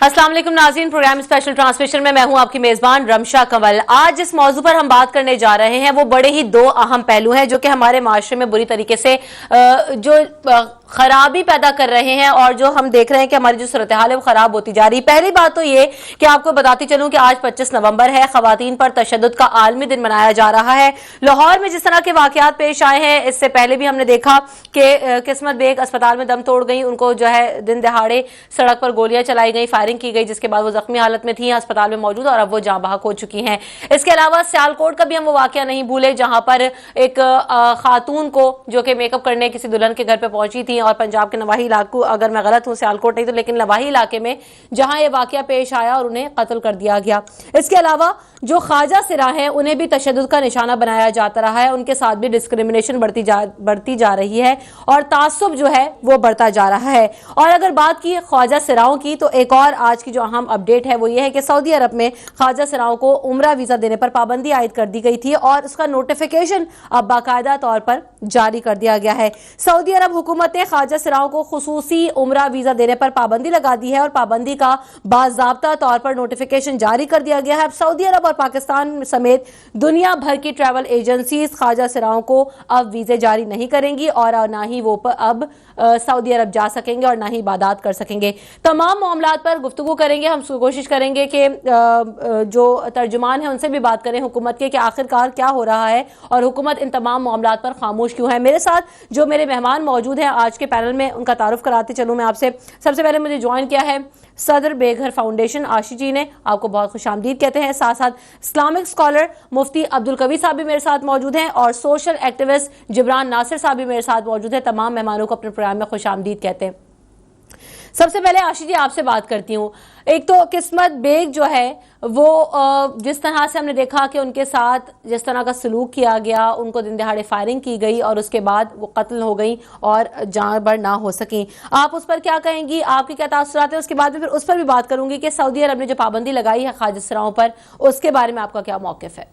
अस्सलाम वालेकुम नाज़रीन, प्रोग्राम स्पेशल ट्रांसमिशन में मैं हूं आपकी मेजबान रमशा कंवल। आज जिस मौजू पर हम बात करने जा रहे हैं वो बड़े ही दो अहम पहलू हैं जो कि हमारे माशरे में बुरी तरीके से खराबी पैदा कर रहे हैं और जो हम देख रहे हैं कि हमारी जो सूरत हाल है वो खराब होती जा रही है। पहली बात तो ये कि आपको बताती चलूं कि आज 25 नवंबर है, खवातीन पर तशद्दुद का आलमी दिन मनाया जा रहा है। लाहौर में जिस तरह के वाकयात पेश आए हैं, इससे पहले भी हमने देखा कि किस्मत बेग अस्पताल में दम तोड़ गई, उनको जो है दिन दहाड़े सड़क पर गोलियां चलाई गई, फायरिंग की गई, जिसके बाद वो जख्मी हालत में थी, अस्पताल में मौजूद और अब वो जाँ बहक हो चुकी हैं। इसके अलावा सियालकोट का भी हम वो वाकया नहीं भूले जहां पर एक खातून को जो कि मेकअप करने किसी दुल्हन के घर पे पहुंची थी और पंजाब के नवाही इलाकों, अगर मैं गलत हूं सियालकोट नहीं तो, लेकिन नवाही इलाके में जहां ये वाकया पेश आया और उन्हें कत्ल कर दिया गया। इसके अलावा जो ख्वाजा सिरा हैं उन्हें भी तशद्दुद का निशाना बनाया जाता रहा है, उनके साथ भी डिस्क्रिमिनेशन बढ़ती जा रही है और तासुब जो है वो बढ़ता जा रहा है। और अगर बात की ख्वाजा सिराओं की तो एक और आज की जो अहम अपडेट है वो ये है कि सऊदी अरब में ख्वाजा सिराओं को उम्रा वीजा देने पर पाबंदी आयद कर दी गई थी और उसका नोटिफिकेशन अब बाकायदा तौर पर जारी कर दिया गया है। सऊदी अरब हुकूमत ने ख्वाजा सिराओं को खुसूसी उम्रा वीजा देने पर पाबंदी लगा दी है और पाबंदी का बाज़ाब्ता तौर पर नोटिफिकेशन जारी कर दिया गया है। अब सऊदी अरब और पाकिस्तान समेत दुनिया भर की ट्रैवल एजेंसीज ख्वाजा सिराओं को अब वीजे जारी नहीं करेंगी और ना ही वो अब सऊदी अरब जा सकेंगे और ना ही इबादत कर सकेंगे। तमाम मामलात पर गुफ्तगू करेंगे, हम कोशिश करेंगे कि जो तर्जुमान है उनसे भी बात करें हुकूमत के कि आखिरकार क्या हो रहा है और हुकूमत इन तमाम मामलात पर खामोश क्यों है। मेरे साथ जो मेरे मेहमान मौजूद हैं आज के पैनल में, उनका तारुफ कराते चलूँ मैं आपसे। सबसे पहले मुझे ज्वाइन किया है सदर बेघर फाउंडेशन आशी जी ने, आपको बहुत खुशामदीद कहते हैं। साथ साथ इस्लामिक स्कॉलर मुफ्ती अब्दुल कवी साहब भी मेरे साथ मौजूद हैं और सोशल एक्टिविस्ट जिब्रान नासिर साहब भी मेरे साथ मौजूद हैं। तमाम मेहमानों को अपने प्रोग्राम में खुशामदीद कहते हैं। सबसे पहले आशी जी आपसे बात करती हूँ। एक तो किस्मत बेग जो है वो जिस तरह से हमने देखा कि उनके साथ जिस तरह का सलूक किया गया, उनको दिन दहाड़े फायरिंग की गई और उसके बाद वो कत्ल हो गई और जान बर ना हो सकी, आप उस पर क्या कहेंगी, आपके क्या तासुरात हैं? उसके बाद में फिर उस पर भी बात करूंगी कि सऊदी अरब ने जो पाबंदी लगाई है ख्वाजा सिराओं पर, उसके बारे में आपका क्या मौक़िफ़ है?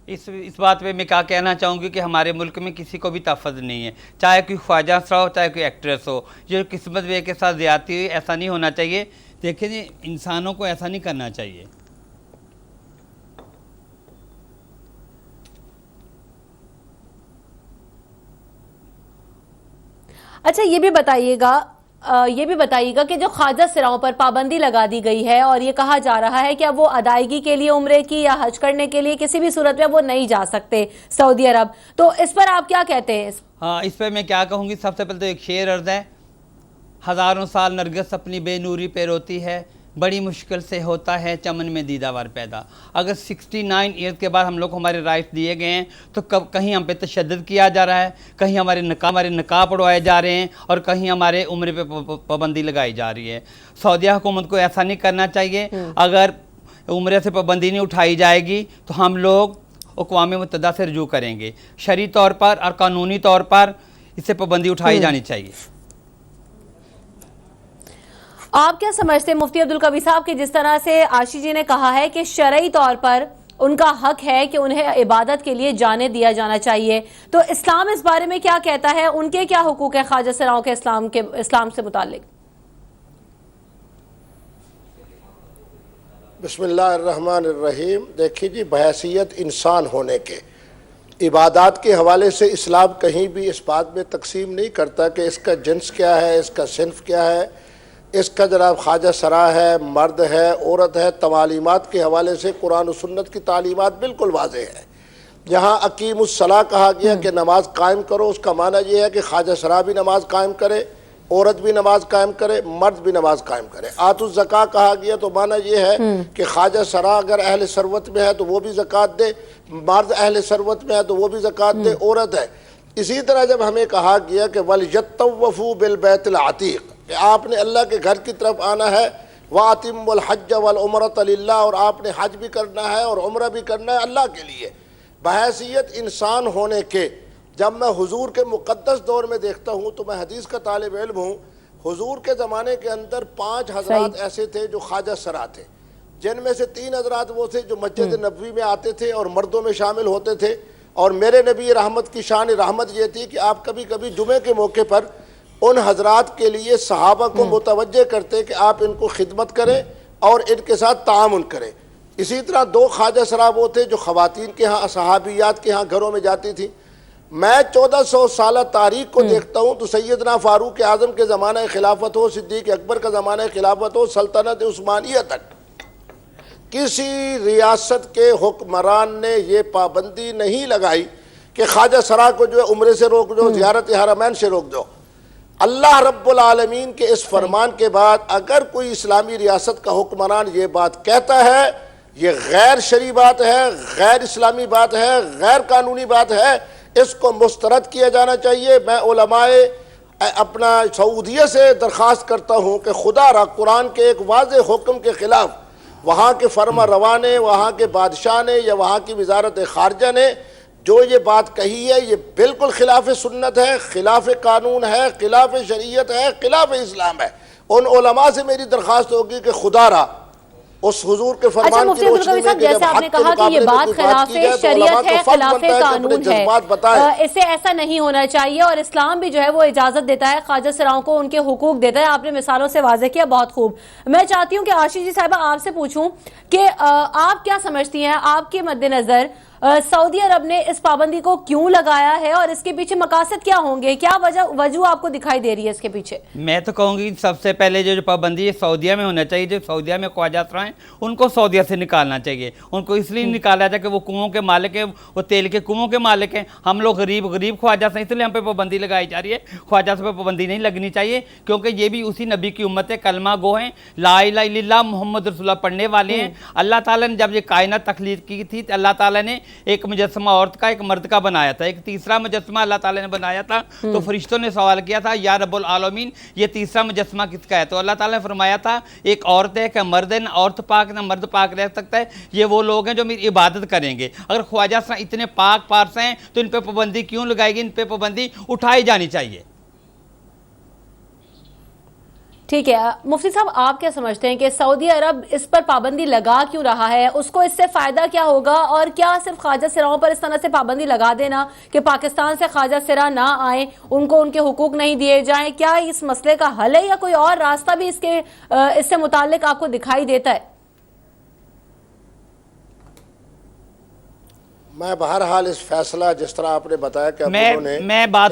इस बात पे मैं क्या कहना चाहूँगी कि हमारे मुल्क में किसी को भी तहफ़्फ़ुज़ नहीं है, चाहे कोई ख्वाजा सिरा हो चाहे कोई एक्ट्रेस हो। जो किस्मत बेग के साथ ज़्यादती हुई, ऐसा नहीं होना चाहिए। देखिए जी, इंसानों को ऐसा नहीं करना चाहिए। अच्छा, ये भी बताइएगा कि जो ख्वाजा सिराओं पर पाबंदी लगा दी गई है और ये कहा जा रहा है कि अब वो अदायगी के लिए उम्रे की या हज करने के लिए किसी भी सूरत में वो नहीं जा सकते सऊदी अरब, तो इस पर आप क्या कहते हैं? हाँ, इस पर मैं क्या कहूँगी, सबसे पहले तो एक शेर अर्ज़ है, हज़ारों साल नरगिस अपनी बेनूरी पे रोती है, बड़ी मुश्किल से होता है चमन में दीदावर पैदा। अगर 69 ईयर्स के बाद हम लोग को हमारे राइट्स दिए गए हैं तो कहीं हम पे तशद्दुद किया जा रहा है, कहीं हमारे निकाह पढ़वाए जा रहे हैं और कहीं हमारे उम्र पे पाबंदी लगाई जा रही है। सऊदी हुकूमत को ऐसा नहीं करना चाहिए। अगर उम्र से पाबंदी नहीं उठाई जाएगी तो हम लोग अक़वाम मुत्तहिदा से रुजू करेंगे। शरई तौर पर और कानूनी तौर पर इससे पाबंदी उठाई जानी चाहिए। आप क्या समझते हैं मुफ्ती अब्दुल कवी साहब कि जिस तरह से आशी जी ने कहा है कि शरई तौर पर उनका हक है कि उन्हें इबादत के लिए जाने दिया जाना चाहिए, तो इस्लाम इस बारे में क्या कहता है? उनके क्या हुकूक है ख्वाजा सिराओं के इस्लाम से मुताल्लिक? बिस्मिल्लाहिर्रहमानिर्रहीम। देखिए जी, बहैसियत इंसान होने के इबादत के हवाले से इस्लाम कहीं भी इस बात में तकसीम नहीं करता कि इसका जिन्स क्या है, इसका सिन्फ क्या है, इसका जनाब ख्वाजा सरा है, मर्द है, औरत है। तवालीमात के हवाले से कुरान और सुन्नत की तालीमात बिल्कुल वाज़ेह है। जहाँ अकीमुस्सलाह कहा गया कि नमाज कायम करो, उसका माना यह है कि ख्वाजा सरा भी नमाज कायम करे, औरत भी नमाज कायम करे, मर्द भी नमाज कायम करे। आतुज़ ज़का कहा गया तो माना यह है कि ख्वाजा सरा अगर अहले सरवत में है तो वो भी ज़कात दे, मर्द अहले सरवत में है तो वो भी ज़कात दे, औरत है। इसी तरह जब हमें कहा गया कि वल यत्तवफ़ू बिल बैतिल अतीक़, कि आपने अल्लाह के घर की तरफ आना है, वातिमुल हज्ज वल उम्रत लिल्लाह, और आपने हज भी करना है और उम्रा भी करना है अल्लाह के लिए। बहैसियत इंसान होने के जब मैं हुजूर के मुक़द्दस दौर में देखता हूँ तो मैं हदीस का तालिब इल्म हूँ। हुजूर के ज़माने के अंदर 5 हज़रात ऐसे थे जो ख्वाजा सरा थे, जिनमें से 3 हज़रात वो थे जो मस्जिद नबवी में आते थे और मर्दों में शामिल होते थे। और मेरे नबी रहमत की शान रहमत ये थी कि आप कभी कभी जुमे के मौके पर उन हजरात के लिए सहाबा को मुतवज्जे करते कि आप इनको खिदमत करें اور ان کے ساتھ تعاون کرے. اسی طرح 2 خواجہ سرا وہ تھے جو خواتین کے ہاں صحابیات کے ہاں گھروں میں جاتی تھی. میں 1400 سالہ تاریخ کو دیکھتا ہوں تو سیدنا فاروق اعظم کے زمانہ خلافت ہو، صدیق اکبر کا زمانہ خلافت ہو، سلطنت عثمانیہ تک کسی ریاست کے حکمران نے یہ پابندی نہیں لگائی کہ خواجہ سرا کو جو ہے عمرے سے روک دو، زیارت حرمین سے روک دو. اللہ رب العالمین کے اس فرمان کے بعد اگر کوئی اسلامی ریاست کا حکمران یہ بات کہتا ہے، یہ غیر شرعی بات ہے، غیر اسلامی بات ہے، غیر قانونی بات ہے، اس کو مسترد کیا جانا چاہیے. میں علماء اپنا سعودیہ سے درخواست کرتا ہوں کہ خدا را قرآن کے ایک واضح حکم کے خلاف وہاں کے فرما روا نے، وہاں کے بادشاہ نے یا وہاں کی وزارت خارجہ نے جو یہ بات کہی ہے یہ بالکل خلاف سنت ہے، خلاف قانون ہے، خلاف شریعت ہے، خلاف اسلام ہے. ان علماء سے میری درخواست ہوگی کہ خدا را اس حضور کے فرمان کی روشنی میں جیسے آپ نے کہا کہ یہ بات خلاف شریعت ہے، خلاف قانون ہے، اسے ایسا نہیں ہونا چاہیے اور اسلام بھی جو ہے وہ اجازت دیتا ہے خواجہ سراؤں کو ان کے حقوق دیتا ہے. آپ نے مثالوں سے واضح کیا، بہت خوب. میں چاہتی ہوں کہ آشی جی صاحبہ آپ سے پوچھوں کہ آپ کیا سمجھتی ہیں، آپ کے مد نظر سعودی عرب نے اس پابندی کو کیوں لگایا ہے اور اس کے پیچھے مقاصد کیا ہوں گے؟ کیا وجہ آپ کو دکھائی دے رہی ہے اس کے پیچھے؟ میں تو کہوں گی سب سے پہلے جو پابندی ہے سعودیہ میں ہونا چاہیے. جو سعودیہ میں خواجہ سرا ہیں ان کو سعودیہ سے نکالنا چاہیے. ان کو اس لیے نکالا جائے کہ وہ کنووں کے مالک ہیں، وہ تیل کے کنووں کے مالک ہیں. ہم لوگ غریب خواجہ سے، اس لیے ہم پہ پابندی لگائی جا رہی ہے. خواجہ سے پہ پابندی نہیں لگنی چاہیے کیونکہ یہ بھی اسی نبی کی امت ہے، کلمہ گو ہیں، لا الہ الا اللہ محمد رسول اللہ پڑھنے والے ہیں. اللہ تعالیٰ نے جب یہ کائنات تخلیق کی تھی اللہ تعالیٰ نے ایک مجسمہ عورت کا، ایک مرد کا بنایا تھا، ایک تیسرا مجسمہ اللہ تعالیٰ نے بنایا تھا. تو فرشتوں نے سوال کیا تھا یا رب العالمین یہ تیسرا مجسمہ کس کا ہے؟ تو اللہ تعالیٰ نے فرمایا تھا ایک عورت ہے کہ مرد ہے، نہ عورت پاک نہ مرد پاک رہ سکتا ہے. یہ وہ لوگ ہیں جو میری عبادت کریں گے. اگر خواجہ سرا اتنے پاک پارس ہیں تو ان پہ پابندی کیوں لگائے گی؟ ان پہ پابندی اٹھائی جانی چاہیے. ٹھیک ہے مفتی صاحب، آپ کیا سمجھتے ہیں کہ سعودی عرب اس پر پابندی لگا کیوں رہا ہے؟ اس کو اس سے فائدہ کیا ہوگا؟ اور کیا صرف خواجہ سراؤں پر اس طرح سے پابندی لگا دینا کہ پاکستان سے خواجہ سرا نہ آئیں، ان کو ان کے حقوق نہیں دیے جائیں، کیا اس مسئلے کا حل ہے یا کوئی اور راستہ بھی اس سے متعلق آپ کو دکھائی دیتا ہے؟ میں بہرحال اس فیصلہ جس طرح آپ نے بتایا کہ انہوں نے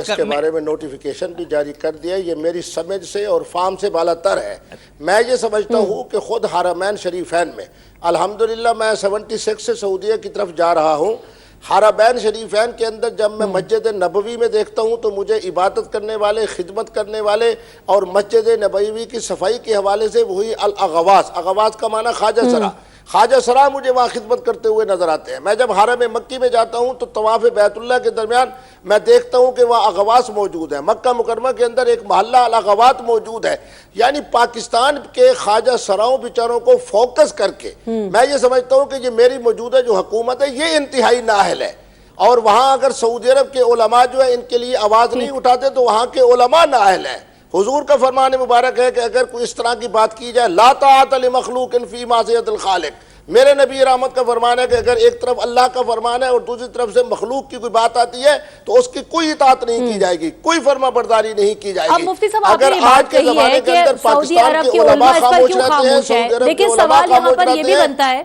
اس کے بارے میں نوٹیفیکیشن بھی جاری کر دیا، یہ میری سمجھ سے اور فام سے بالا تر ہے. میں یہ سمجھتا ہوں کہ خود حرمین شریفین میں الحمدللہ میں 76 سے سعودیہ کی طرف جا رہا ہوں. حرمین شریفین کے اندر جب میں مسجد نبوی میں دیکھتا ہوں تو مجھے عبادت کرنے والے، خدمت کرنے والے اور مسجد نبوی کی صفائی کے حوالے سے وہی اغواس کا معنی خواجہ سرا، خواجہ سرا مجھے وہاں خدمت کرتے ہوئے نظر آتے ہیں. میں جب حرم مکی میں جاتا ہوں تو طواف بیت اللہ کے درمیان میں دیکھتا ہوں کہ وہاں اغواس موجود ہے. مکہ مکرمہ کے اندر ایک محلہ الاغوات موجود ہے. یعنی پاکستان کے خواجہ سراؤں بیچاروں کو فوکس کر کے میں یہ سمجھتا ہوں کہ یہ میری موجودہ جو حکومت ہے یہ انتہائی نااہل ہے. اور وہاں اگر سعودی عرب کے علماء جو ہے ان کے لیے آواز نہیں اٹھاتے تو وہاں کے علماء نااہل ہیں. حضور کا فرمان مبارک ہے کہ اگر کوئی اس طرح کی بات کی جائے لا طاعت لمخلوق فی معصیت الخالق. میرے نبی رحمت کا فرمان ہے کہ اگر ایک طرف اللہ کا فرمان ہے اور دوسری طرف سے مخلوق کی کوئی بات آتی ہے تو اس کی کوئی اطاعت نہیں کی جائے گی، کوئی فرما برداری نہیں کی جائے گی. اگر آج کے زمانے کے اندر پاکستان کے علماء خاموش رہتے ہیں، سعودی عرب کے علماء خاموش رہتے ہیں.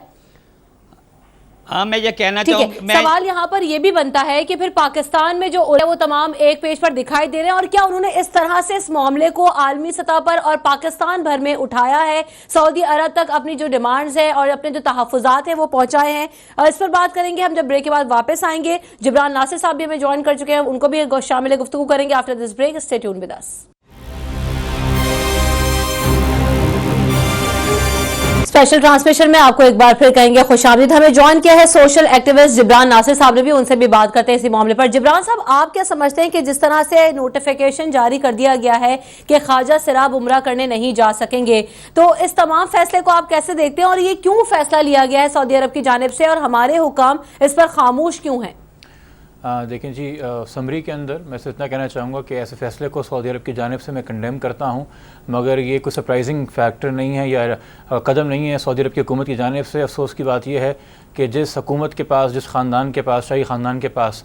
ہاں میں یہ کہنا چاہوں گا، سوال یہاں پر یہ بھی بنتا ہے کہ پھر پاکستان میں جو وہ تمام ایک پیج پر دکھائی دے رہے ہیں اور کیا انہوں نے اس طرح سے اس معاملے کو عالمی سطح پر اور پاکستان بھر میں اٹھایا ہے، سعودی عرب تک اپنی جو ڈیمانڈز ہیں اور اپنے جو تحفظات ہیں وہ پہنچائے ہیں؟ اس پر بات کریں گے ہم جب بریک کے بعد واپس آئیں گے. جبران ناصر صاحب بھی ہمیں جوائن کر چکے ہیں، ان کو بھی شامل گفتگو کریں گے after this break. Stay tuned with us. Special transmission میں آپ کو ایک بار پھر کہیں گے خوش آمدید. ہمیں جوائن کیا ہے سوشل ایکٹیوسٹ جبران ناصر صاحب نے بھی، ان سے بھی بات کرتے ہیں اسی معاملے پر. جبران صاحب، آپ کیا سمجھتے ہیں کہ جس طرح سے نوٹیفیکیشن جاری کر دیا گیا ہے کہ خواجہ سرا عمرہ کرنے نہیں جا سکیں گے، تو اس تمام فیصلے کو آپ کیسے دیکھتے ہیں اور یہ کیوں فیصلہ لیا گیا ہے سعودی عرب کی جانب سے اور ہمارے حکام اس پر خاموش کیوں ہیں؟ دیکھیں جی، سمری کے اندر میں سے اتنا کہنا چاہوں گا کہ ایسے فیصلے کو سعودی عرب کی جانب سے میں کنڈیم کرتا ہوں، مگر یہ کوئی سرپرائزنگ فیکٹر نہیں ہے یا قدم نہیں ہے سعودی عرب کی حکومت کی جانب سے. افسوس کی بات یہ ہے کہ جس حکومت کے پاس، جس خاندان کے پاس، شاہی خاندان کے پاس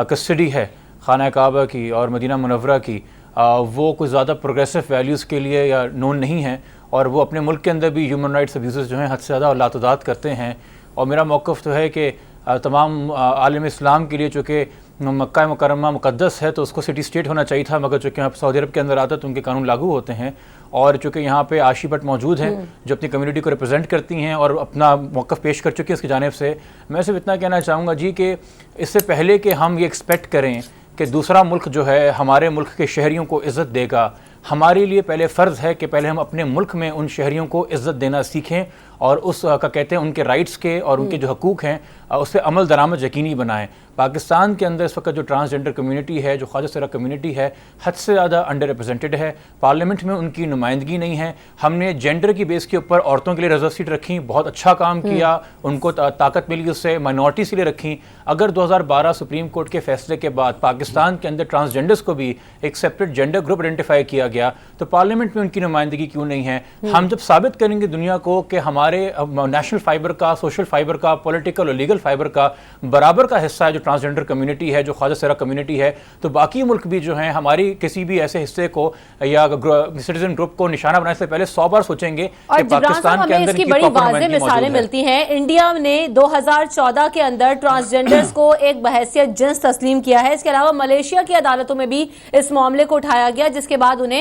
کسٹڈی ہے خانہ کعبہ کی اور مدینہ منورہ کی، وہ कुछ ज़्यादा प्रोग्रेसिव वैल्यूज़ के लिए या नोन नहीं हैं, और वो अपने मुल्क के अंदर भी ह्यूमन राइट्स अब्यूज़ जो हैं हद से ज़्यादा और लातदाद करते हैं। और मेरा मौक़िफ़ तो है कि तमाम आलम इस्लाम के लिए चूँकि मक्का मुकर्रमा मुक़द्दस है तो उसको सिटी स्टेट होना चाहिए था, मगर चूँकि आप सऊदी अरब के अंदर आता है तो उनके कानून लागू होते हैं। और चूँकि यहाँ पे आशी भट्ट मौजूद हैं जो अपनी कम्युनिटी को रिप्रेजेंट करती हैं और अपना मौक़िफ़ पेश कर चुकी हैं उसकी जानिब से, मैं सिर्फ इतना कहना चाहूँगा जी कि इससे पहले कि हम ये एक्सपेक्ट करें कि दूसरा मुल्क जो है हमारे मुल्क के शहरियों को इज़्ज़त देगा, हमारे लिए पहले फ़र्ज़ है कि पहले हम अपने मुल्क में उन शहरियों को इज़्ज़त देना सीखें और उस का कहते हैं उनके राइट्स के और उनके जो हकूक़ हैं उस पर अमल दरामद यकीनी बनाएं। पाकिस्तान के अंदर इस वक्त जो ट्रांसजेंडर कम्युनिटी है, जो ख्वाजा सरा कम्युनिटी है, हद से ज़्यादा अंडर रिप्रेजेंटेड है। पार्लियामेंट में उनकी नुमाइंदगी नहीं है। हमने जेंडर की बेस के ऊपर औरतों के लिए रिजर्व सीट रखी, बहुत अच्छा काम किया, उनको ताकत मिली, उससे माइनॉरिटीज़ के लिए रखी। अगर 2012 सुप्रीम कोर्ट के फैसले के बाद पाकिस्तान के अंदर ट्रांसजेंडर्स को भी एक सेपरेट जेंडर ग्रुप आइडेंटिफाई किया गया तो पार्लियामेंट में उनकी नुमाइंदगी क्यों नहीं है? हम जब साबित करेंगे दुनिया को कि हमारे नेशनल फाइबर का, सोशल फाइबर का, पॉलिटिकल और लीगल फाइबर का बराबर का हिस्सा है जो ट्रांसजेंडर कम्युनिटी है, जो ख्वाजा सरा कम्युनिटी है, तो बाकी मुल्क भी जो हैं हमारी किसी भी ऐसे हिस्से को या सिटीजन ग्रुप को निशाना बनाने से पहले 100 बार सोचेंगे कि पाकिस्तान के अंदर इसकी बड़ी वाज़ेह मिसालें मिलती हैं। इंडिया ने 2014 के अंदर ट्रांसजेंडर्स को एक बहैसियत जिन्स तस्लीम किया है। इसके अलावा मलेशिया की अदालतों में भी इस मामले को उठाया गया, जिसके बाद उन्हें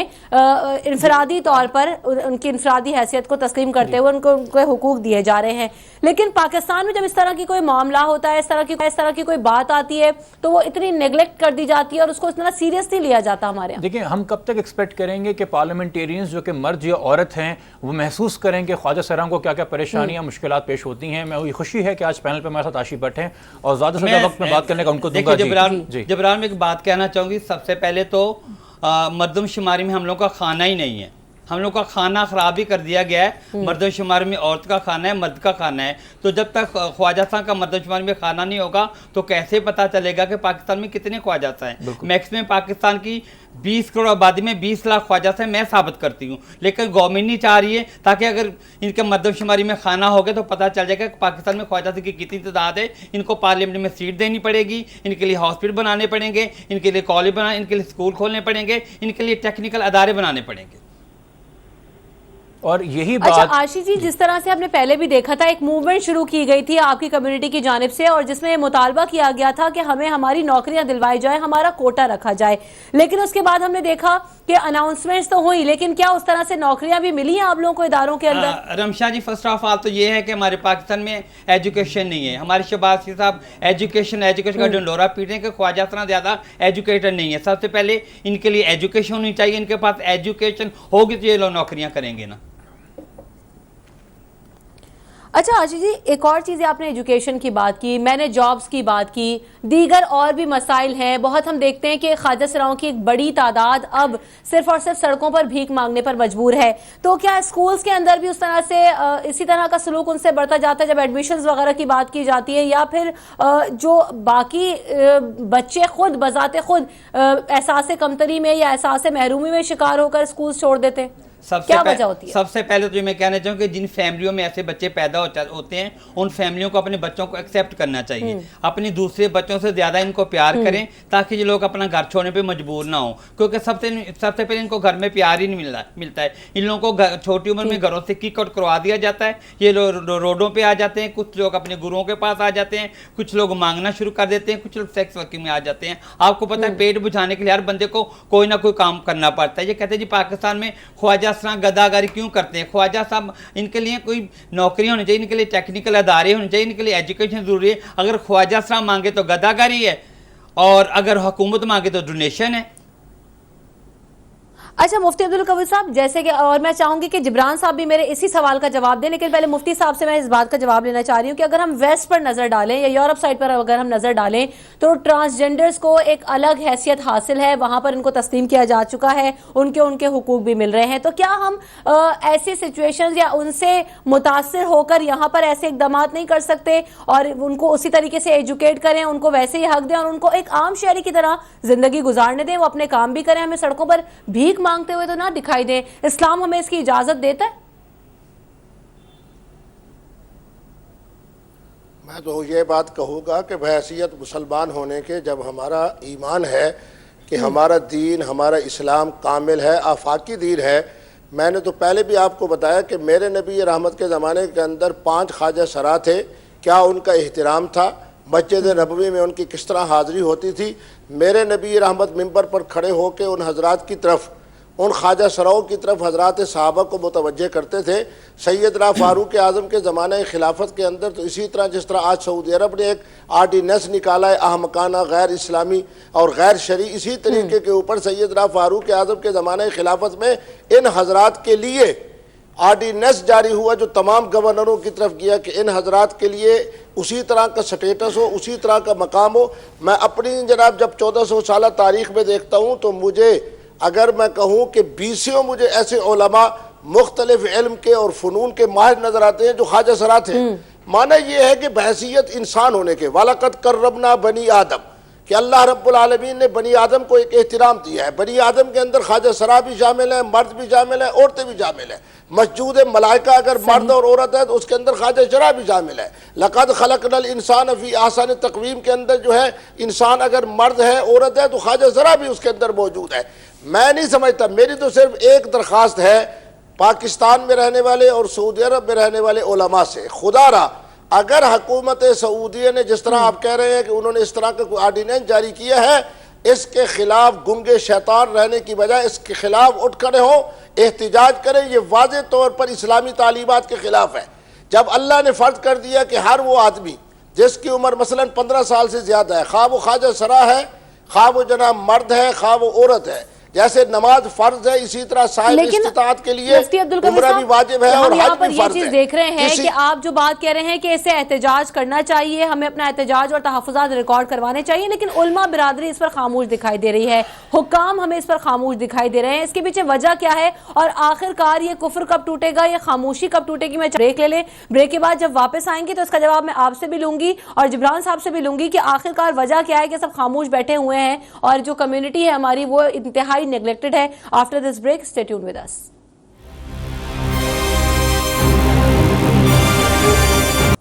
इनफरादी तौर पर उनकी इनफरादी हैसियत को तस्लीम करते हुए उनके हुकूक दिए जा रहे हैं। लेकिन पाकिस्तान में जब इस तरह की कोई मामला होता है, इस तरह की कोई बात आती है तो वो इतनी नेग्लेक्ट कर दी जाती है और उसको इतना सीरियस नहीं लिया जाता हमारे यहाँ। देखिए, हम कब तक एक्सपेक्ट करेंगे कि पार्लियामेंटेरियंस जो कि मर्द या औरत हैं वो महसूस करें कि ख्वाजा सरा को क्या क्या परेशानियां मुश्किलात पेश होती हैं। मैं खुशी है कि आज पैनल पे हमारे साथ आशी भट्ट हैं और ज़्यादा से ज़्यादा वक्त में बात करने का उनको दूंगा। जबरान में एक बात कहना चाहूँगी। सबसे पहले तो मर्दमशुमारी में हम लोग का खाना ही नहीं है, हम लोग का खाना ख़राब ही कर दिया गया है। मर्दमशुमारी में औरत का खाना है, मर्द का खाना है। तो जब तक ख्वाजा सां का मर्दमशुमारी में खाना नहीं होगा तो कैसे पता चलेगा कि पाकिस्तान में कितने ख्वाजा सां हैं? मैक्सिमम पाकिस्तान की 20 करोड़ आबादी में 20 लाख ख्वाजा सां मैं साबित करती हूँ, लेकिन गवर्नमेंट नहीं चाह रही है ताकि अगर इनके मर्दमशुमारी में खाना होगा तो पता चल जाएगा कि पाकिस्तान में ख्वाजा सां की कितनी तादाद है। इनको पार्लियामेंट में सीट देनी पड़ेगी, इनके लिए हॉस्पिटल बनाने पड़ेंगे, इनके लिए कॉलेज बनाने, इनके लिए स्कूल खोलने पड़ेंगे, इनके लिए टेक्निकल अदारे बनाने पड़ेंगे। और यही बात अच्छा आशीष जी, जिस तरह से आपने पहले भी देखा था एक मूवमेंट शुरू की गई थी आपकी कम्युनिटी की जानिब से और जिसमें मुतालबा किया गया था कि हमें हमारी नौकरियां दिलवाई जाए, हमारा कोटा रखा जाए, लेकिन उसके बाद हमने देखा कि अनाउंसमेंट्स तो हुई, लेकिन क्या उस तरह से नौकरियां भी मिली हैं आप लोगों को इदारों के अंदर? रमशा जी, फर्स्ट ऑफ ऑल तो ये है कि हमारे पाकिस्तान में एजुकेशन नहीं है। हमारे शहबाज साहब एजुकेशन का डंडोरा पीट रहे हैं कि ख्वाजा सरा ज़्यादा एजुकेटेड नहीं है। सबसे पहले इनके लिए एजुकेशन होनी चाहिए, इनके पास एजुकेशन होगी तो ये लोग नौकरियाँ करेंगे ना। अच्छा आशीष जी, एक और चीज़ आपने एजुकेशन की बात की, मैंने जॉब्स की बात की, दीगर और भी मसाइल हैं बहुत। हम देखते हैं कि ख्वाजा सराओं की एक बड़ी तादाद अब सिर्फ और सिर्फ सड़कों पर भीख मांगने पर मजबूर है। तो क्या स्कूल्स के अंदर भी उस तरह से इसी तरह का सलूक उनसे बढ़ता जाता है जब एडमिशन्स वगैरह की बात की जाती है, या फिर जो बाकी बच्चे खुद बजाते खुद एहसास कमतरी में या एहसास महरूमी में शिकार होकर स्कूल छोड़ देते हैं? क्या वजह होती है? सबसे पहले तो मैं कहना चाहूँ कि जिन फैमिलियों में ऐसे बच्चे पैदा होते हैं उन फैमिलियों को अपने बच्चों को एक्सेप्ट करना चाहिए, अपने दूसरे बच्चों से ज़्यादा इनको प्यार करें ताकि ये लोग अपना घर छोड़ने पे मजबूर ना हो, क्योंकि सबसे पहले इनको घर में प्यार ही नहीं मिलता है। इन लोगों को छोटी उम्र में घरों से किक आउट करवा दिया जाता है, ये रोडों पर आ जाते हैं, कुछ लोग अपने गुरुओं के पास आ जाते हैं, कुछ लोग मांगना शुरू कर देते हैं, कुछ लोग सेक्स वर्किंग में आ जाते हैं। आपको पता है पेट बुझाने के लिए हर बंदे को कोई ना कोई काम करना पड़ता है। ये कहते हैं जी पाकिस्तान में ख्वाजा सरा गदागारी क्यों करते हैं? ख्वाजा साहब इनके लिए कोई नौकरी होनी चाहिए, इनके लिए टेक्निकल अदारे होने चाहिए, इनके लिए एजुकेशन जरूरी है। अगर ख्वाजा साहब मांगे तो गदागारी है और अगर हुकूमत मांगे तो डोनेशन है। अच्छा मुफ्ती अब्दुल कवीर साहब, जैसे कि और मैं चाहूंगी कि जिब्रान साहब भी मेरे इसी सवाल का जवाब दें, लेकिन पहले मुफ्ती साहब से मैं इस बात का जवाब लेना चाह रही हूँ कि अगर हम वेस्ट पर नजर डालें या यूरोप साइड पर अगर हम नजर डालें तो ट्रांसजेंडर्स को एक अलग हैसियत हासिल है, वहां पर इनको तस्लीम किया जा चुका है, उनके हुकूक भी मिल रहे हैं। तो क्या हम ऐसी सिचुएशंस या उनसे मुतासिर होकर यहाँ पर ऐसे इकदाम नहीं कर सकते और उनको उसी तरीके से एजुकेट करें, उनको वैसे ही हक दें और उनको एक आम शहरी की तरह जिंदगी गुजारने दें, वो अपने काम भी करें, हमें सड़कों पर भीख मांगते हुए तो ना दिखाई दे? इस्लाम हमें इसकी इजाजत देता है? मैं तो ये बात कहूँगा कि बहैसियत मुसलमान होने के जब हमारा ईमान है کہ ہمارا دین، ہمارا اسلام کامل ہے، آفاقی دین ہے۔ میں نے تو پہلے بھی آپ کو بتایا کہ میرے نبی رحمت کے زمانے کے اندر 5 خواجہ سرا تھے، کیا ان کا احترام تھا، مسجد نبوی میں ان کی کس طرح حاضری ہوتی تھی۔ میرے نبی رحمت منبر پر کھڑے ہو کے ان حضرات کی طرف، ان خواجہ سراؤں کی طرف حضرات صحابہ کو متوجہ کرتے تھے۔ سیدنا فاروق اعظم کے زمانہ خلافت کے اندر تو اسی طرح جس طرح آج سعودی عرب نے ایک آرڈیننس نکالا ہے احمقانہ، غیر اسلامی اور غیر شرعی، اسی طریقے کے اوپر سیدنا فاروق اعظم کے زمانہ خلافت میں ان حضرات کے لیے آرڈیننس جاری ہوا جو تمام گورنروں کی طرف گیا کہ ان حضرات کے لیے اسی طرح کا سٹیٹس ہو، اسی طرح کا مقام ہو۔ میں اپنی جناب جب 1400 سالہ تاریخ میں دیکھتا ہوں تو مجھے، اگر میں کہوں کہ 20 مجھے ایسے علماء مختلف علم کے اور فنون کے ماہر نظر آتے ہیں جو خواجہ سرا تھے۔ معنی یہ ہے کہ بحیثیت انسان ہونے کے، وَلَقَدْ كَرَّمْنَا بَنِي آدم، کہ اللہ رب العالمین نے بنی آدم کو ایک احترام دیا ہے۔ بنی آدم کے اندر خواجہ سرا بھی شامل ہیں، مرد بھی شامل ہیں، عورتیں بھی شامل ہیں۔ مسجود ملائکہ اگر مرد اور عورت ہے تو اس کے اندر خواجہ سرا بھی شامل ہے۔ لَقَدْ خَلَقْنَا الْإِنسَانَ فِي أَحْسَنِ تَقْوِيمٍ کے اندر جو ہے انسان اگر مرد ہے، عورت ہے، تو خواجہ سرا بھی اس کے اندر موجود ہے۔ میں نہیں سمجھتا، میری تو صرف ایک درخواست ہے پاکستان میں رہنے والے اور سعودی عرب میں رہنے والے علماء سے، خدا را اگر حکومت سعودیہ نے جس طرح آپ کہہ رہے ہیں کہ انہوں نے اس طرح کا کوئی آرڈیننس جاری کیا ہے، اس کے خلاف گنگے شیطان رہنے کی بجائے اس کے خلاف اٹھ کھڑے ہوں، احتجاج کریں۔ یہ واضح طور پر اسلامی تعلیمات کے خلاف ہے۔ جب اللہ نے فرض کر دیا کہ ہر وہ آدمی جس کی عمر مثلا 15 سال سے زیادہ ہے، خواہ وہ خواجہ سرا ہے، خواہ وہ جناب مرد ہے، خواہ وہ عورت ہے، جیسے نماز فرض ہے اسی طرح صاحب استطاعت کے لیے عمرہ بھی واجب ہے اور حج بھی فرض ہے۔ یہ چیز دیکھ رہے ہیں کہ آپ جو بات کہہ رہے ہیں کہ اسے احتجاج کرنا چاہیے، ہمیں اپنا احتجاج اور تحفظات ریکارڈ کروانے چاہیے، لیکن علماء برادری اس پر خاموش دکھائی دے رہی ہے، حکام ہمیں اس پر خاموش دکھائی دے رہے ہیں۔ اس کے پیچھے وجہ کیا ہے اور آخر کار یہ کفر کب ٹوٹے گا، یہ خاموشی کب ٹوٹے گی؟ میں بریک لے لیں، بریک کے بعد جب واپس آئیں گے تو اس کا جواب میں آپ سے بھی لوں گی اور جبران صاحب سے بھی لوں گی کہ آخر کار وجہ کیا ہے کہ سب خاموش بیٹھے ہوئے ہیں اور جو کمیونٹی ہے ہماری وہ انتہائی نیگلیکٹڈ ہے۔ After this break, stay tuned with us.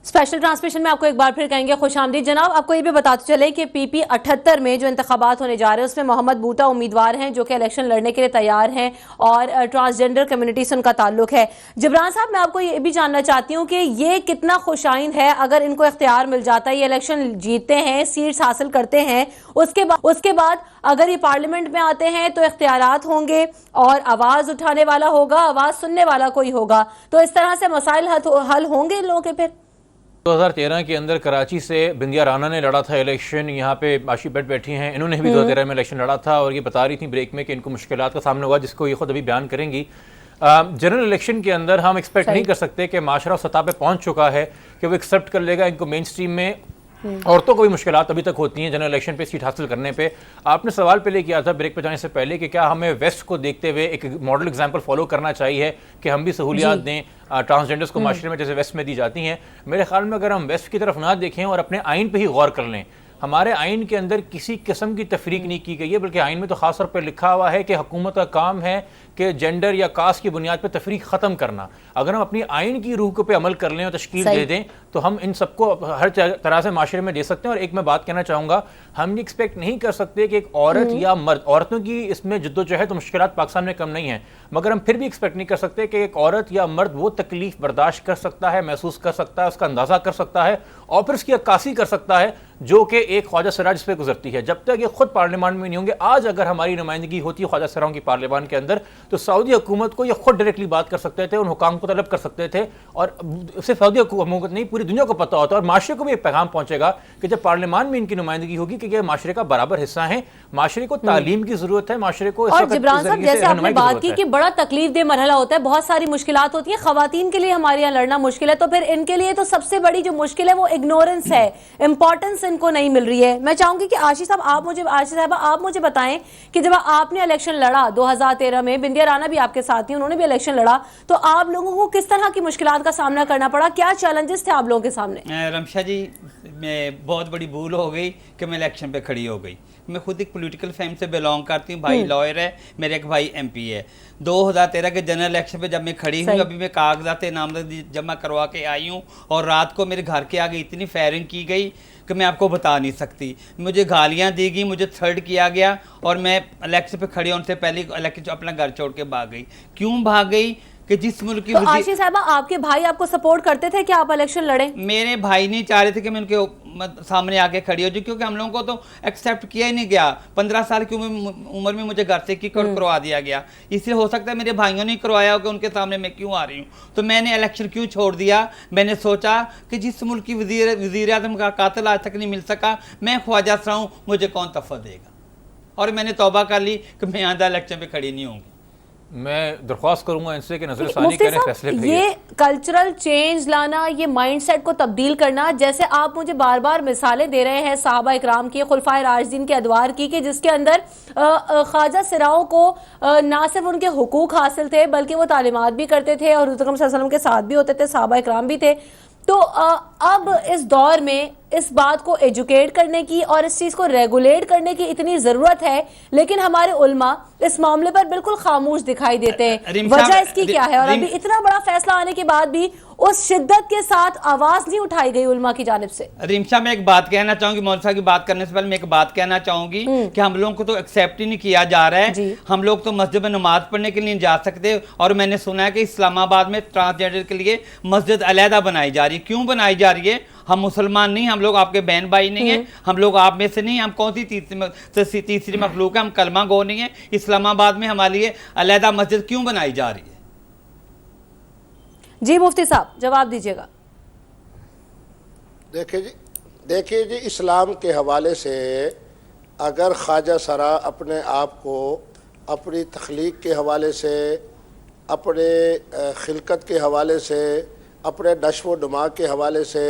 Special transmission میں آپ کو ایک بار پھر کہیں گے خوش آمدید جناب۔ آپ کو یہ بھی بتاتے چلے کہ پی پی 78 میں جو انتخابات ہونے جا رہے ہیں اس میں محمد بوٹا امیدوار ہیں جو کہ الیکشن لڑنے کے لیے تیار ہیں اور ٹرانسجنڈر کمیونٹی سے ان کا تعلق ہے۔ جبران صاحب میں آپ کو یہ بھی جاننا چاہتی ہوں کہ یہ کتنا خوش آئند ہے اگر ان کو اختیار مل جاتا ہے، یہ الیکشن جیتتے ہیں، سیٹس حاصل کرتے ہیں، اس کے بعد اگر یہ پارلیمنٹ میں آتے ہیں تو اختیارات ہوں گے اور آواز اٹھانے والا ہوگا، آواز سننے والا کوئی ہوگا، تو اس طرح سے مسائل حل ہوں گے ان لوگوں کے پھر؟ 2013 کے اندر کراچی سے بندیا رانا نے لڑا تھا الیکشن، یہاں پہ عاشی بٹ بیٹھی ہیں، انہوں نے بھی 2013 میں الیکشن لڑا تھا اور یہ بتا رہی تھی بریک میں کہ ان کو مشکلات کا سامنا ہوا جس کو یہ خود ابھی بیان کریں گی۔ جنرل الیکشن کے اندر ہم ایکسپیکٹ نہیں کر سکتے کہ معاشرہ سطح پہ پہنچ چکا ہے کہ وہ ایکسیپٹ کر لے گا ان کو مین سٹریم میں۔ عورتوں کو بھی مشکلات ابھی تک ہوتی ہیں جنرل الیکشن پہ سیٹ حاصل کرنے پہ۔ آپ نے سوال پہلے کیا تھا بریک پہ جانے سے پہلے کہ کیا ہمیں ویسٹ کو دیکھتے ہوئے ایک ماڈل ایگزامپل فالو کرنا چاہیے کہ ہم بھی سہولیات دیں ٹرانسجنڈرز کو معاشرے میں جیسے ویسٹ میں دی جاتی ہیں۔ میرے خیال میں اگر ہم ویسٹ کی طرف نہ دیکھیں اور اپنے آئین پہ ہی غور کر لیں، ہمارے آئین کے اندر کسی قسم کی تفریق نہیں کی گئی ہے، بلکہ آئین میں تو خاص طور پہ لکھا ہوا ہے کہ حکومت کا کام ہے کہ جینڈر یا کاسٹ کی بنیاد پہ تفریق ختم کرنا۔ اگر ہم اپنی آئین کی روح پہ عمل کر لیں اور تشکیل دے دیں تو ہم ان سب کو ہر طرح سے معاشرے میں دے سکتے ہیں۔ اور ایک میں بات کہنا چاہوں گا، ہم یہ ایکسپیکٹ نہیں کر سکتے کہ ایک عورت یا مرد، عورتوں کی اس میں جدوجہد و مشکلات پاکستان میں کم نہیں ہیں، مگر ہم پھر بھی ایکسپیکٹ نہیں کر سکتے کہ ایک عورت یا مرد وہ تکلیف برداشت کر سکتا ہے، محسوس کر سکتا ہے، اس کا اندازہ کر سکتا ہے اور پھر اس کی عکاسی کر سکتا ہے جو کہ ایک خواجہ سرا جس پہ گزرتی ہے۔ جب تک یہ خود پارلیمان میں نہیں ہوں گے، آج اگر ہماری نمائندگی ہوتی ہے خواجہ سراؤں کی پارلیمان کے اندر تو سعودی حکومت کو یہ خود ڈائریکٹلی بات کر سکتے تھے، ان حکام کو طلب کر سکتے تھے، اور صرف سعودی حکومت نہیں پوری دنیا کو پتہ ہوتا ہے اور معاشرے کو بھی ایک پیغام پہنچے گا کہ جب پارلیمان میں ان کی نمائندگی ہوگی کہ یہ معاشرے کا برابر حصہ ہیں، معاشرے کو تعلیم کی ضرورت ہے، معاشرے کو اور جبران صاحب جیسے آپ نے بات کی کہ بڑا تکلیف دہ مرحلہ ہوتا ہے، بہت ساری مشکلات ہوتی ہیں، خواتین کے لیے ہمارے یہاں لڑنا مشکل ہے، تو پھر ان کے لیے تو سب سے بڑی جو مشکل ہے وہ اگنورنس ہے، امپورٹنس ان کو نہیں مل رہی ہے۔ میں چاہوں گی کہ عاشی صاحبہ آپ مجھے بتائیں کہ جب آپ نے الیکشن لڑا 2013 میں، بندیا رانا بھی آپ کے ساتھ تھی، انہوں نے بھی الیکشن لڑا، تو آپ لوگوں کو کس طرح کی مشکلات کا سامنا کرنا پڑا؟ کیا چیلنجز تھے آپ لوگوں کے سامنے؟ رمشا جی मैं बहुत बड़ी भूल हो गई कि मैं इलेक्शन पे खड़ी हो गई। मैं खुद एक पॉलिटिकल फैमिली से बिलोंग करती हूँ, भाई लॉयर है, मेरे एक भाई एमपी है। 2013 के जनरल इलेक्शन पे जब मैं खड़ी हुई, अभी मैं कागजात नामजदगी जमा करवा के आई हूँ, और रात को मेरे घर के आगे इतनी फायरिंग की गई कि मैं आपको बता नहीं सकती। मुझे गालियाँ दी गई, मुझे थर्ड किया गया, और मैं इलेक्शन पे खड़ी होने से पहले इलेक्शन अपना घर छोड़ के भाग गई। क्यों भाग गई? कि जिस मुल्क की तो आशी साहबा, आपके भाई आपको सपोर्ट करते थे कि आप इलेक्शन लड़ें? मेरे भाई नहीं चाह रहे थे कि मैं उनके सामने आके खड़ी हो जाऊँ, क्योंकि हम लोगों को तो एक्सेप्ट किया ही नहीं गया। 15 साल की उम्र में मुझे घर से किक आउट करवा दिया गया। इसलिए हो सकता है मेरे भाइयों ने करवाया हो कि उनके सामने मैं क्यों आ रही हूँ। तो मैंने इलेक्शन क्यों छोड़ दिया? मैंने सोचा कि जिस मुल्क की वज़ीर आज़म का कातिल आज तक नहीं मिल सका, मैं ख्वाजा सा हूँ, मुझे कौन तोहफा देगा। और मैंने तौबा कर ली कि मैं आंदा इलेक्शन पे खड़ी नहीं होंगी। मैं दरख्वास्त करूंगा इनसे कि नजरसानी करें फैसले पे। ये कल्चरल चेंज लाना, ये माइंडसेट को तब्दील करना, जैसे आप मुझे बार बार मिसालें दे रहे हैं सहाबा इकराम की, खुलफाए राशिदीन के अदवार की, कि जिसके अंदर ख्वाजा सिराओं को ना सिर्फ उनके हुकूक हासिल थे बल्कि वो तालीमात भी करते थे और हुज़ूर सल्लल्लाहु अलैहि वसल्लम के साथ भी होते थे, सहाबा इकराम भी थे। तो अब इस दौर में इस बात को एजुकेट करने की और इस चीज़ को रेगुलेट करने की इतनी ज़रूरत है, लेकिन हमारे उल्मा इस मामले पर बिल्कुल खामोश दिखाई देते हैं। वजह इसकी क्या है? और अभी इतना बड़ा फैसला आने के बाद भी उस शिद्दत के साथ आवाज़ नहीं उठाई गई उल्मा की जानिब से। रिमशा, मैं एक बात कहना चाहूंगी, मौलवी साहब की बात करने से पहले मैं एक बात कहना चाहूंगी कि हम लोगों को तो एक्सेप्ट ही नहीं किया जा रहा है। हम लोग तो मस्जिद में नमाज पढ़ने के लिए नहीं जा सकते, और मैंने सुना है कि इस्लामाबाद में ट्रांसजेंडर के लिए मस्जिद अलहदा बनाई जा रही है। क्यों बनाई जा रही है? हम मुसलमान नहीं, हम लोग आपके बहन भाई नहीं है, हम लोग आप में से नहीं, हम कौन सी तीसरी मखलूक है? हम कलमा गो नहीं है। इस्लामाबाद में हमारे लिए अलहदा मस्जिद क्यों बनाई जा रही है? जी मुफ्ती साहब, जवाब दीजिएगा। देखिए जी, इस्लाम के हवाले से अगर ख्वाजा सरा अपने आप को अपनी तख्लीक के हवाले से, अपने खिलकत के हवाले से, अपने नश्व नुमा के हवाले से,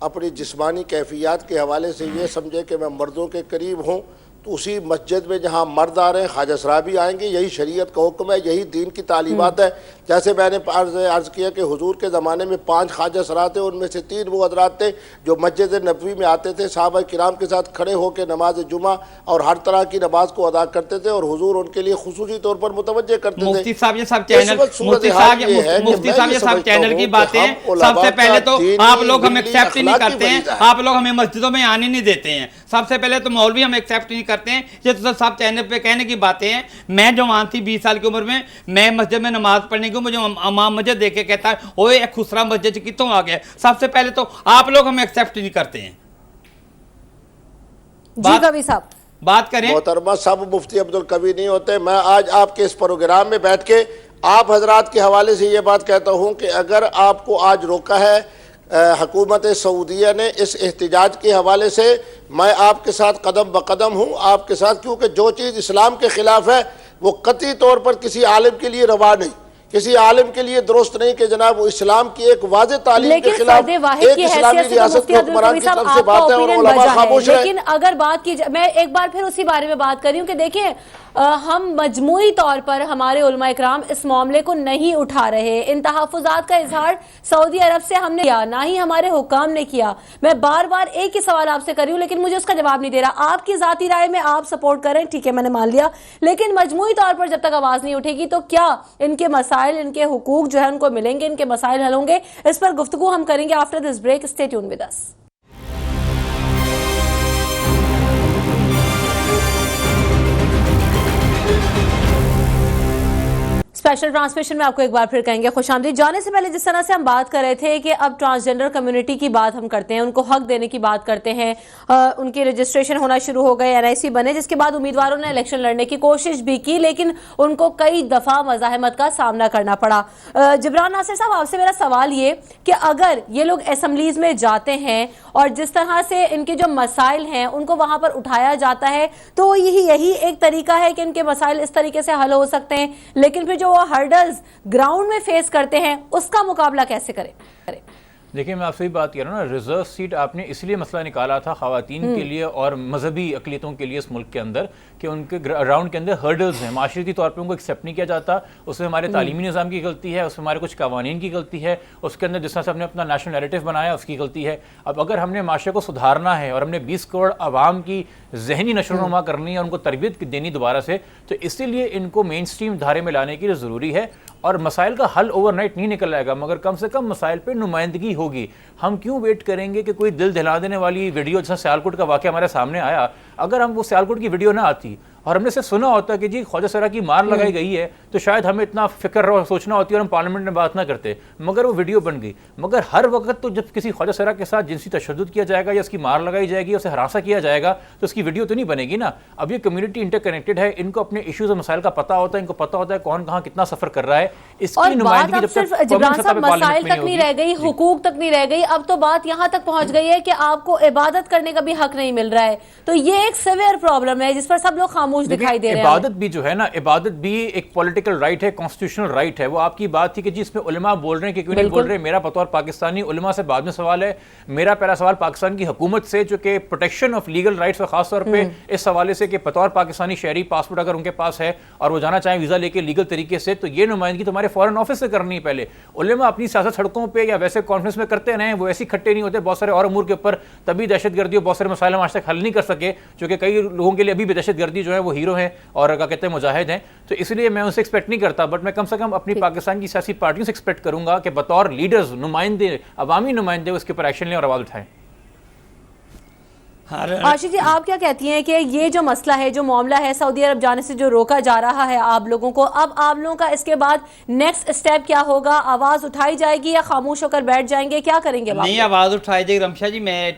अपनी जिस्मानी कैफियत के हवाले से ये समझे कि मैं मर्दों के करीब हूँ, तो उसी मस्जिद में जहाँ मर्द आ रहे हैं ख्वाजा सरा भी आएंगे। यही शरीयत का हुक्म है, यही दीन की तालीमात है। जैसे मैंने अर्ज़ किया कि हुजूर के ज़माने में 5 ख्वाजा सरा थे, उनमें से 3 वो हज़रात थे जो मस्जिद नबवी में आते थे, सहाबा किराम के साथ खड़े होकर नमाज जुमा और हर तरह की नमाज को अदा करते थे, और हुजूर उनके लिए खुसूसी तौर पर मुतवज्जे करते थे। मुफ्ती साहब, ये सब चैनल की बातें, सबसे पहले तो आप लोग हम एक्सेप्ट ही नहीं करते हैं, आप लोग हमें मस्जिदों में आने नहीं देते हैं। सबसे पहले तो मौलवी हम एक्सेप्ट नहीं करते हैं। ये तो सब चैनल पे कहने की बातें हैं। मैं जवान थी 20 साल की उम्र में, मैं मस्जिद में नमाज पढ़ने की, मुझे इमाम मुझे देख के कहता है ओए खुसरा मस्जिद कितों आ गया। सबसे पहले तो आप लोग हमें एक्सेप्ट नहीं करते हैं। जी कवि साहब बात करें। मोहतरमा, सब मुफ्ती अब्दुल कवी नहीं होते। मैं आज आपके इस प्रोग्राम में बैठ के आप हजरात के हवाले से ये बात कहता हूँ कि अगर आपको आज रोका है हुकूमत सऊदीया ने इस एहतजाज के हवाले से, मैं आपके साथ कदम ब कदम हूँ आपके साथ, क्योंकि जो चीज़ इस्लाम के ख़िलाफ़ है वो कतई तौर पर किसी आलिम के लिए रवा नहीं, किसी आलिम के लिए दुरुस्त नहीं कि जनाब वो इस्लाम की एक वाज़ेह तालीम के खिलाफ एक इस्लामी रियासत के हुक्मरान की तरफ से बात है और उलमा खामोश है। लेकिन अगर बात की जाए, मैं एक बार फिर उसी बारे में बात कर रही हूँ कि देखिए हम मजमूई तौर पर हमारे उलमा इकराम इस मामले को नहीं उठा रहे। इन तहफ़्फ़ुज़ात का इजहार सऊदी अरब से हमने किया, ना ही हमारे हुक्काम ने किया। मैं बार बार एक ही सवाल आपसे कर रही हूँ, लेकिन मुझे उसका जवाब नहीं दे रहा। आपकी ज़ाती राय में आप सपोर्ट करें, ठीक है, मैंने मान लिया, लेकिन मजमूई तौर पर जब तक आवाज़ नहीं उठेगी तो क्या इनके मसाइल, इनके हुकूक जो है उनको मिलेंगे, इनके मसाइल हल होंगे? इस पर गुफ्तगू हम करेंगे after this break. Stay tuned with us. Special transmission में आपको एक बार फिर कहेंगे खुशामदीद। जाने से पहले जिस तरह से हम बात कर रहे थे कि अब ट्रांसजेंडर कम्युनिटी की बात हम करते हैं, उनको हक देने की बात करते हैं, उनकी रजिस्ट्रेशन होना शुरू हो गए, NIC बने, जिसके बाद उम्मीदवारों ने इलेक्शन लड़ने की कोशिश भी की, लेकिन उनको कई दफ़ा मज़ाहमत का सामना करना पड़ा। जिब्रान नासिर साहब, आपसे मेरा सवाल ये कि अगर ये लोग असम्बलीज में जाते हैं और जिस तरह से इनके जो मसाइल हैं उनको वहाँ पर उठाया जाता है, तो यही एक तरीका है कि इनके मसाइल इस तरीके से हल हो सकते हैं, लेकिन फिर जो हर्डल्स ग्राउंड में फेस करते हैं उसका मुकाबला कैसे करें? دیکھیں میں آپ سے بھی بات کر رہا ہوں نا، ریزرو سیٹ آپ نے اس لیے مسئلہ نکالا تھا خواتین کے لیے اور مذہبی اقلیتوں کے لیے اس ملک کے اندر کہ ان کے راؤنڈ کے اندر ہرڈلز ہیں، معاشرتی طور پہ ان کو ایکسیپٹ نہیں کیا جاتا. اس میں ہمارے تعلیمی نظام کی غلطی ہے، اس میں ہمارے کچھ قوانین کی غلطی ہے، اس کے اندر جس طرح سے ہم نے اپنا نیشنل نیریٹو بنایا اس کی غلطی ہے. اب اگر ہم نے معاشرے کو سدھارنا ہے اور ہم نے 20 کروڑ عوام کی ذہنی نشو و نما کرنی ہے، ان کو تربیت دینی دوبارہ سے، تو اسی لیے ان کو مین سٹریم دھارے میں لانے کی ضروری ہے. اور مسائل کا حل اوور نائٹ نہیں نکل آئے گا، مگر کم سے کم مسائل پہ نمائندگی ہوگی. ہم کیوں ویٹ کریں گے کہ کوئی دل دہلا دینے والی ویڈیو جیسا سیالکوٹ کا واقعہ ہمارے سامنے آیا، اگر ہم وہ سیالکوٹ کی ویڈیو نہ آتی اور ہم نے سے سنا ہوتا کہ جی خواجہ سرا کی مار لگائی گئی ہے، تو شاید ہمیں اتنا فکر سوچنا ہوتی اور ہم پارلیمنٹ میں بات نہ کرتے، مگر وہ ویڈیو بن گئی. مگر ہر وقت تو جب کسی خواجہ سرا کے ساتھ جنسی تشدد کیا جائے گا یا اس کی مار لگائی جائے گی یا اسے ہراساں کیا جائے گا تو اس کی ویڈیو تو نہیں بنے گی نا. اب یہ کمیونٹی انٹر کنیکٹڈ ہے، ان کو اپنے ایشوز اور مسائل کا پتہ ہوتا ہے، ان کو پتہ ہوتا ہے کون کہاں کتنا سفر کر رہا ہے. اس کی نمائندگی جب صرف تک جبران صاحب مسائل تک نہیں رہ گئی، حقوق تک نہیں رہ گئی، اب تو بات یہاں تک پہنچ گئی ہے کہ آپ کو عبادت کرنے کا بھی حق نہیں مل رہا ہے. تو یہ ایک سیویئر پرابلم ہے جس پر سب لوگ خاموش دکھائی دے رہے ہیں. عبادت بھی جو ہے نا، عبادت بھی ایک پولیٹیکل رائٹ ہے، کانسٹیٹیوشنل رائٹ ہے. وہ آپ کی بات تھی کہ جی اس میں علماء بول رہے ہیں کہ کیوں نہیں بول رہے. میرا بطور پاکستانی علماء سے بعد میں سوال ہے. میرا پہلا سوال پاکستان کی حکومت سے، جو کہ پروٹیکشن آف لیگل رائٹس اور خاص طور پہ اس حوالے سے کہ بطور پاکستانی شہری پاسپورٹ اگر ان کے پاس ہے اور وہ جانا چاہیں ویزا لے کے لیگل طریقے سے، تو یہ نمائندگی تمہارے فورن آفس سے کرنی ہے. پہلے علماء اپنی سیاست سڑکوں پہ یا ویسے کانفرنس میں کرتے رہے، وہ ایسی کھٹے نہیں ہوتے بہت سارے اور امور کے اوپر. تبھی دہشت گردی اور بہت سارے مسائل ہم آج تک حل نہیں کر سکے، چونکہ کئی لوگوں کے لیے ابھی بھی دہشت گردی جو ہے وہ ہیرو ہیں اور کیا کہتے ہیں مجاہد ہیں. تو اس لیے میں ان سے ایکسپیکٹ نہیں کرتا، بٹ میں کم سے کم اپنی پاکستان کی سیاسی پارٹیوں سے ایکسپیکٹ کروں گا کہ بطور لیڈرز، نمائندے، عوامی نمائندے اس کے اوپر ایکشن لیں اور آواز اٹھائیں. عاشق جی آپ کیا کہتی ہیں کہ یہ جو مسئلہ ہے، جو معاملہ ہے سعودی عرب جانے سے جو روکا جا رہا ہے آپ لوگوں کو، اب آپ لوگوں کا اس کے بعد نیکسٹ اسٹیپ کیا ہوگا؟ آواز اٹھائی جائے گی یا خاموش ہو کر بیٹھ جائیں گے؟ کیا کریں گے؟ نہیں، آواز اٹھائی جائے گی. رمشا جی میں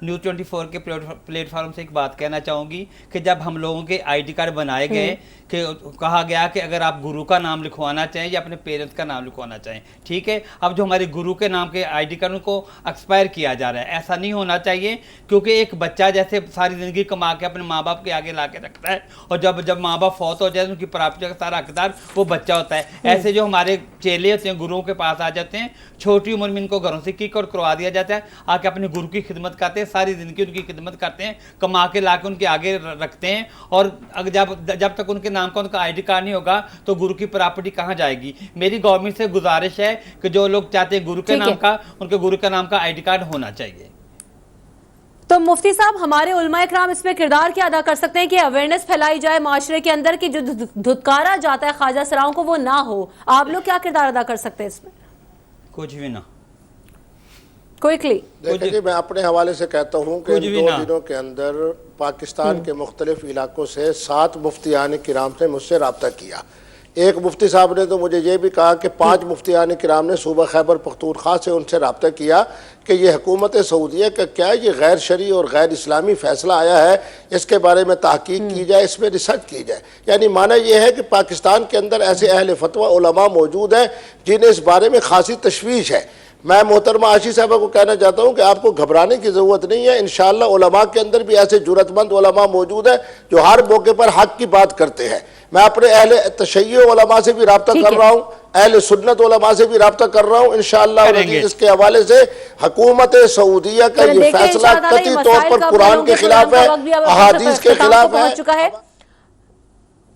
نیوز 24 کے پلیٹ فارم سے ایک بات کہنا چاہوں گی کہ جب ہم لوگوں کے آئی ڈی کارڈ بنائے گئے کہ کہا گیا کہ اگر آپ گرو کا نام لکھوانا چاہیں یا اپنے پیرنٹس کا نام لکھوانا چاہیں، ٹھیک ہے، اب جو ہمارے گرو کے نام کے آئی ڈی کارڈ ان کو ایکسپائر کیا جا رہا ہے. ایسا نہیں ہونا چاہیے، کیونکہ ایک بچہ جیسے ساری زندگی کما کے اپنے ماں باپ کے آگے لا کے رکھتا ہے اور جب ماں باپ فوت ہو جائے ان کی پراپرٹی کا سارا حقدار وہ بچہ ہوتا ہے. ایسے جو ہمارے چیلے ہوتے ہیں گروؤں کے پاس آ جاتے ہیں، چھوٹی عمر میں ان کو گھروں سے کک اور کروا دیا جاتا ہے، آ کے اپنے گرو کی خدمت کرتے ہیں، ساری زندگی ان کی خدمت کرتے ہیں، کما کے لا کے ان کے آگے رکھتے ہیں. اور جب تک ان کے نام کا ان کا آئی ڈی کارڈ نہیں ہوگا تو گرو کی پراپرٹی کہاں جائے گی؟ میری گورنمنٹ سے گزارش ہے کہ جو لوگ چاہتے ہیں گرو کے نام کا، ان کے گرو کا نام کا آئی ڈی کارڈ ہونا چاہیے. تو مفتی صاحب ہمارے علماء کرام اس میں کردار کیا ادا کر سکتے ہیں کہ اویئرنیس پھیلائی جائے معاشرے کے اندر کہ جو دھتکارا جاتا ہے خواجہ سراؤں کو وہ نہ ہو؟ آپ لوگ کیا کردار ادا کر سکتے ہیں اس میں؟ کچھ بھی نہ. کوئکلی دیکھیں جی، میں اپنے حوالے سے کہتا ہوں کہ ان 2 دنوں کے اندر پاکستان کے مختلف علاقوں سے 7 مفتیان کرام نے مجھ سے رابطہ کیا. ایک مفتی صاحب نے تو مجھے یہ بھی کہا کہ 5 مفتیان کرام نے صوبہ خیبر پختونخوا سے ان سے رابطہ کیا کہ یہ حکومت سعودیہ کا کیا یہ غیر شرعی اور غیر اسلامی فیصلہ آیا ہے، اس کے بارے میں تحقیق کی جائے، اس میں ریسرچ کی جائے. یعنی معنی یہ ہے کہ پاکستان کے اندر ایسے اہل فتویٰ علماء موجود ہیں جنہیں اس بارے میں خاصی تشویش ہے. میں محترمہ عاشی صاحبہ کو کہنا چاہتا ہوں کہ آپ کو گھبرانے کی ضرورت نہیں ہے. انشاءاللہ علماء کے اندر بھی ایسے جرأت مند علماء موجود ہیں جو ہر موقع پر حق کی بات کرتے ہیں. میں اپنے اہل تشیع علماء سے بھی رابطہ کر رہا ہوں، اہل سنت علماء سے بھی رابطہ کر رہا ہوں. انشاءاللہ اس کے حوالے سے حکومت سعودیہ کا یہ فیصلہ قطعی طور پر قرآن کے خلاف ہے، احادیث کے خلاف ہے.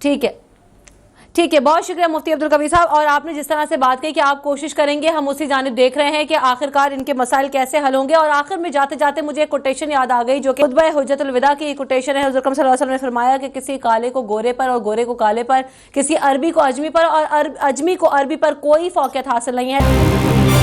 ٹھیک ہے، بہت شکریہ مفتی عبدالقوی صاحب. اور آپ نے جس طرح سے بات کی کہ آپ کوشش کریں گے، ہم اسی جانب دیکھ رہے ہیں کہ آخرکار ان کے مسائل کیسے حل ہوں گے. اور آخر میں جاتے جاتے مجھے ایک کوٹیشن یاد آ گئی جو کہ خطبہ حجت الوداع کی کوٹیشن ہے. حضور اکرم صلی اللہ علیہ وسلم نے فرمایا کہ کسی کالے کو گورے پر اور گورے کو کالے پر، کسی عربی کو اجمی پر اور اجمی کو عربی پر کوئی فوقیت حاصل نہیں ہے.